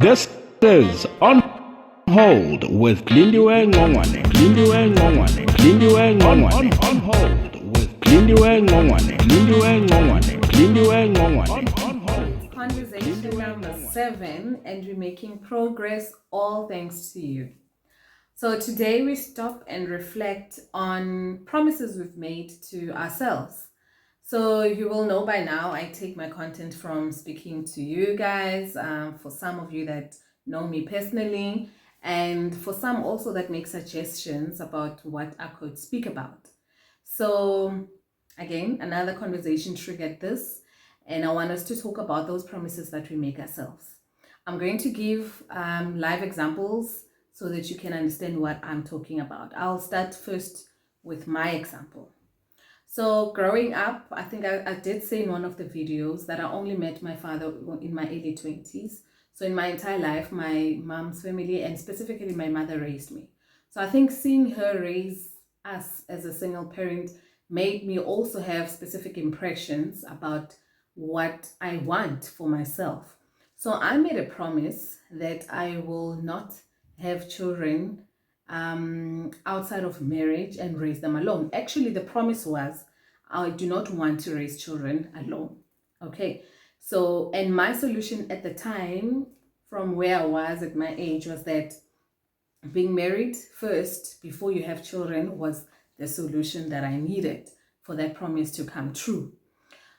This is On Hold with Lindiwe Ncongwane. Lindiwe Ncongwane. Lindiwe Ncongwane. On Hold with Lindiwe Ncongwane. Lindiwe Ncongwane. Lindiwe Ncongwane. On Hold. Conversation number 7, and we're making progress, all thanks to you. So today we stop and reflect on promises we've made to ourselves. So you will know by now, I take my content from speaking to you guys, for some of you that know me personally, and for some also that make suggestions about what I could speak about. So again, another conversation triggered this, and I want us to talk about those promises that we make ourselves. I'm going to give live examples so that you can understand what I'm talking about. I'll start first with my example. So growing up, I think I did say in one of the videos that I only met my father in my early 20s. So in my entire life, my mom's family and specifically my mother raised me. So I think seeing her raise us as a single parent made me also have specific impressions about what I want for myself. So I made a promise that I will not have children outside of marriage and raise them alone. Actually, the promise was I do not want to raise children alone. Okay, so and my solution at the time from where I was at my age was that being married first before you have children was the solution that I needed for that promise to come true.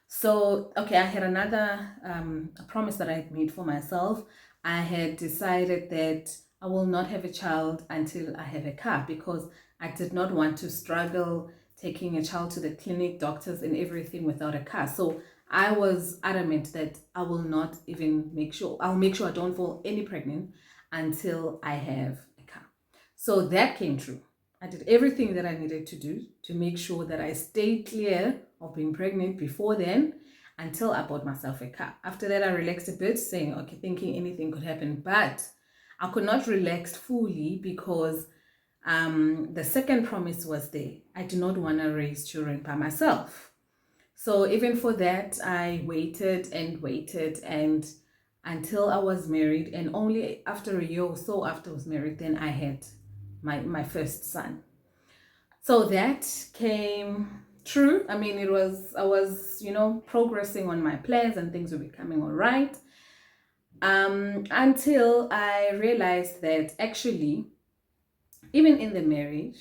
So, okay, I had another a promise that I had made for myself. I had decided that I will not have a child until I have a car because I did not want to struggle taking a child to the clinic, doctors and everything without a car. So I was adamant that I will not even I'll make sure I don't fall any pregnant until I have a car. So that came true. I did everything that I needed to do to make sure that I stayed clear of being pregnant before then until I bought myself a car. After that, I relaxed a bit, saying, okay, thinking anything could happen, but I could not relax fully because the second promise was there. I do not want to raise children by myself. So even for that, I waited and until I was married, and only after a year or so after I was married, then I had my first son. So that came true. I mean, I was, progressing on my plans and things were becoming all right. Until I realized that actually, even in the marriage,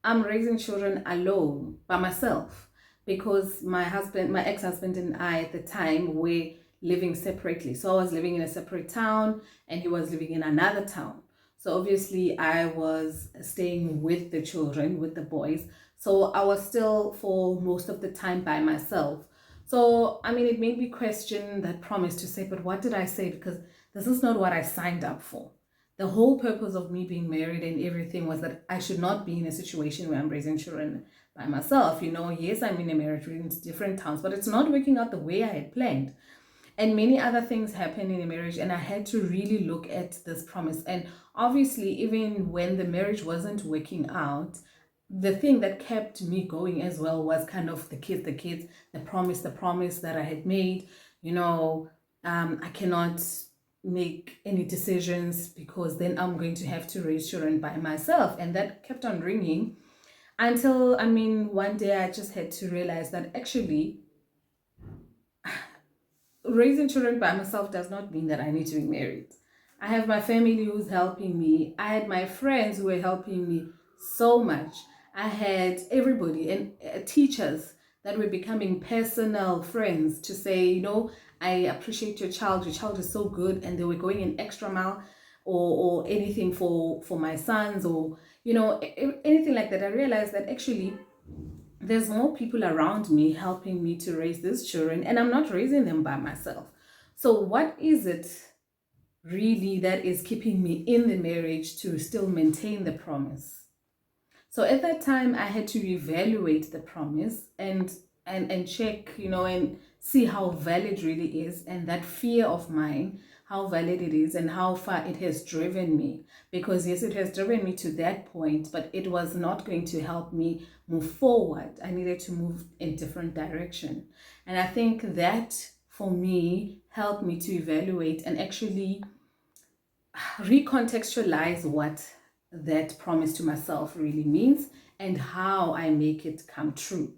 I'm raising children alone by myself because my ex-husband and I at the time were living separately. So I was living in a separate town and he was living in another town. So obviously I was staying with the children, with the boys. So I was still for most of the time by myself. So, I mean, it made me question that promise to say, but what did I say? Because this is not what I signed up for. The whole purpose of me being married and everything was that I should not be in a situation where I'm raising children by myself. Yes, I'm in a marriage, we're in different towns, but it's not working out the way I had planned. And many other things happen in a marriage, and I had to really look at this promise. And obviously, even when the marriage wasn't working out, the thing that kept me going as well was kind of the kids, the promise that I had made. I cannot make any decisions because then I'm going to have to raise children by myself. And that kept on ringing until, one day I just had to realize that actually raising children by myself does not mean that I need to be married. I have my family who's helping me. I had my friends who were helping me so much. I had everybody and teachers that were becoming personal friends to say, I appreciate your child is so good, and they were going an extra mile or anything for my sons or, anything like that. I realized that actually there's more people around me helping me to raise these children, and I'm not raising them by myself. So what is it really that is keeping me in the marriage to still maintain the promise? So at that time, I had to evaluate the promise and check, and see how valid really is, and that fear of mine, how valid it is and how far it has driven me. Because yes, it has driven me to that point, but it was not going to help me move forward. I needed to move in different direction. And I think that for me helped me to evaluate and actually recontextualize what that promise to myself really means and how I make it come true.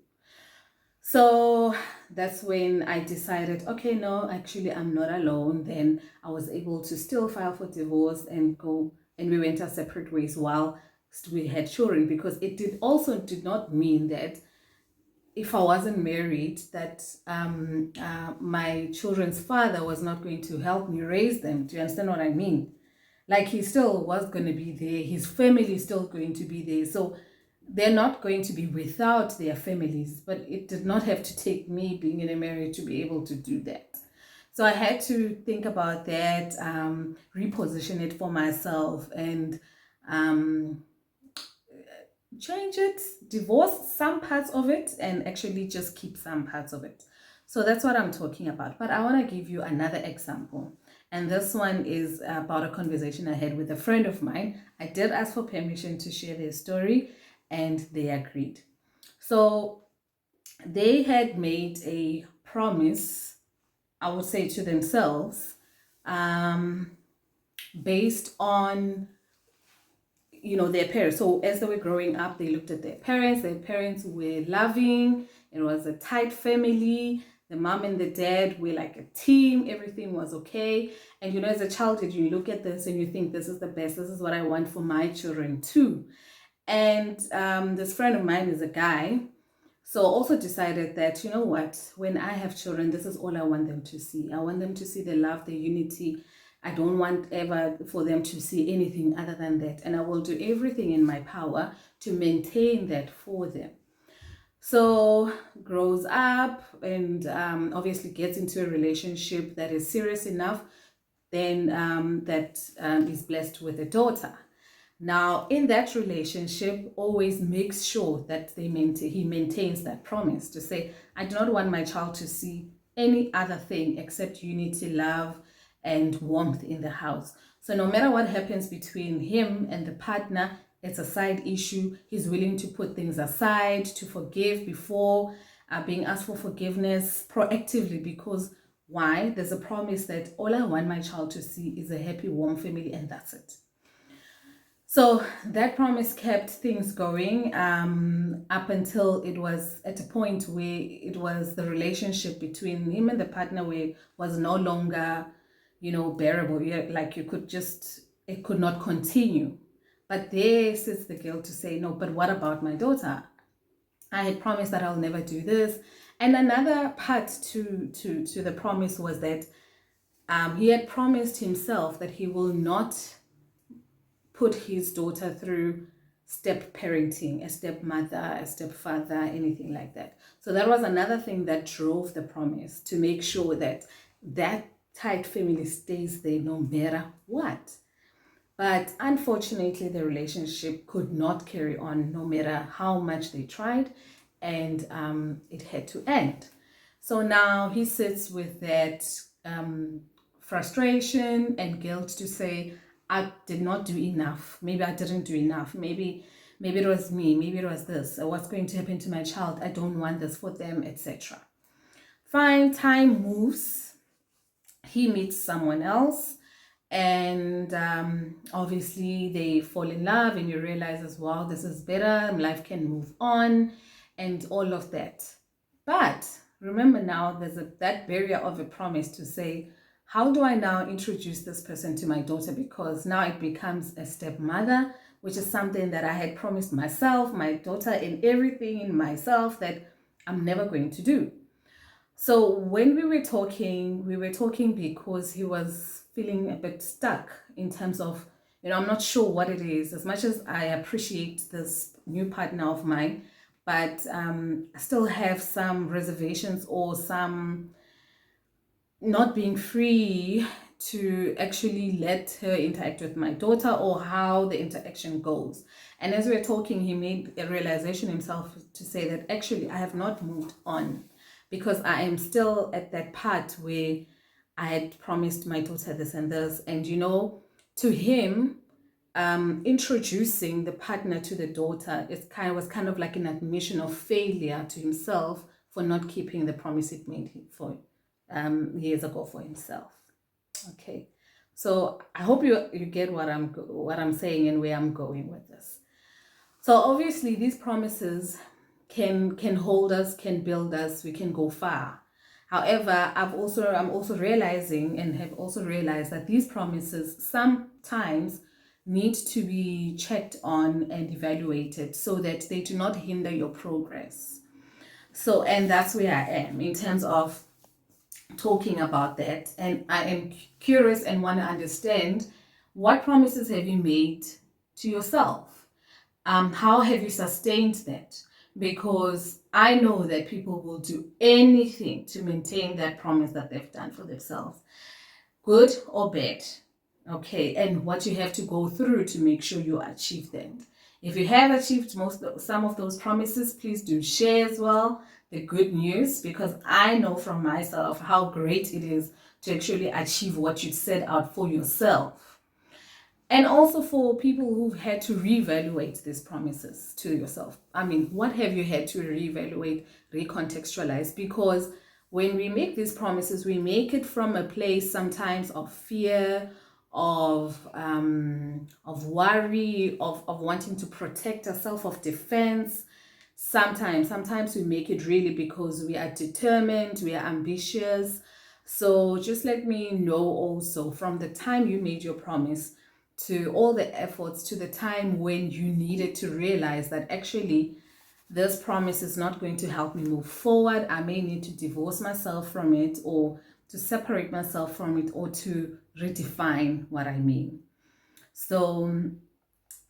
So that's when I decided, okay, no, actually, I'm not alone. Then I was able to still file for divorce and go, and we went our separate ways while we had children, because it did not mean that if I wasn't married, that my children's father was not going to help me raise them. Do you understand what I mean? Like, he still was going to be there. His family is still going to be there. So they're not going to be without their families, but it did not have to take me being in a marriage to be able to do that. So I had to think about that, reposition it for myself, and change it, divorce some parts of it, and actually just keep some parts of it. So that's what I'm talking about. But I want to give you another example. And this one is about a conversation I had with a friend of mine. I did ask for permission to share their story, and they agreed. So they had made a promise, I would say, to themselves, based on their parents. So as they were growing up, they looked at their parents. Their parents were loving. It was a tight family. The mom and the dad were like a team. Everything was okay. And as a child, you look at this and you think, this is the best. This is what I want for my children too. And this friend of mine is a guy. So also decided that, when I have children, this is all I want them to see. I want them to see the love, the unity. I don't want ever for them to see anything other than that. And I will do everything in my power to maintain that for them. So grows up and obviously gets into a relationship that is serious enough, then that is blessed with a daughter. Now, in that relationship, always makes sure that he maintains that promise to say, I do not want my child to see any other thing except unity, love, and warmth in the house. So no matter what happens between him and the partner, it's a side issue. He's willing to put things aside, to forgive before being asked for forgiveness proactively, because why? There's a promise that all I want my child to see is a happy, warm family, and that's it. So that promise kept things going up until it was at a point where it was the relationship between him and the partner where was no longer, bearable. Like it could not continue. But there sits the guilt to say, no, but what about my daughter? I had promised that I'll never do this. And another part to the promise was that he had promised himself that he will not put his daughter through step parenting, a stepmother, a stepfather, anything like that. So that was another thing that drove the promise, to make sure that that tight family stays there no matter what. But unfortunately, the relationship could not carry on no matter how much they tried, and it had to end. So now he sits with that frustration and guilt to say, I did not do enough. Maybe I didn't do enough. Maybe it was me. Maybe it was this. What's going to happen to my child? I don't want this for them, etc. Fine, time moves. He meets someone else, and obviously they fall in love, and you realize as well, this is better. Life can move on, and all of that. But remember, now there's that barrier of a promise to say, how do I now introduce this person to my daughter? Because now it becomes a stepmother, which is something that I had promised myself, my daughter, and everything in myself that I'm never going to do. So when we were talking because he was feeling a bit stuck in terms of, I'm not sure what it is. As much as I appreciate this new partner of mine, but I still have some reservations or some not being free to actually let her interact with my daughter, or how the interaction goes. And as we were talking, he made a realization himself to say that actually I have not moved on, because I am still at that part where I had promised my daughter this and this. And to him, introducing the partner to the daughter was kind of like an admission of failure to himself for not keeping the promise it made for years ago for himself. Okay, so I hope you get what I'm saying and where I'm going with this. So obviously these promises can hold us, can build us, we can go far. However, I'm also realizing and have also realized that these promises sometimes need to be checked on and evaluated so that they do not hinder your progress. So, and that's where I am in terms of talking about that. And I am curious and want to understand, what promises have you made to yourself? How have you sustained that? Because I know that people will do anything to maintain that promise that they've done for themselves, good or bad. Okay, and what you have to go through to make sure you achieve them. If you have achieved some of those promises, please do share as well the good news, because I know from myself how great it is to actually achieve what you set out for yourself. And also for people who've had to reevaluate these promises to yourself. I mean, what have you had to reevaluate, recontextualize? Because when we make these promises, we make it from a place sometimes of fear, of worry, of wanting to protect ourselves, of defense. Sometimes we make it really because we are determined, we are ambitious. So just let me know also, from the time you made your promise to all the efforts, to the time when you needed to realize that actually this promise is not going to help me move forward. I may need to divorce myself from it, or to separate myself from it, or to redefine what I mean. So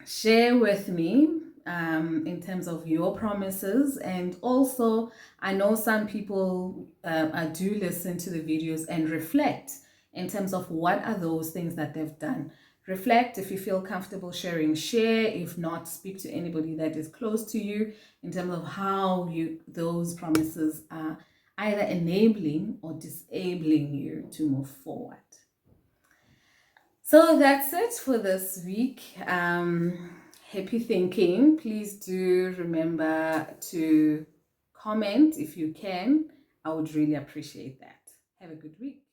share with me in terms of your promises. And also, I know some people do listen to the videos and reflect in terms of what are those things that they've done. Reflect. If you feel comfortable sharing, share. If not, speak to anybody that is close to you in terms of how those promises are either enabling or disabling you to move forward. So that's it for this week. Happy thinking. Please do remember to comment if you can. I would really appreciate that. Have a good week.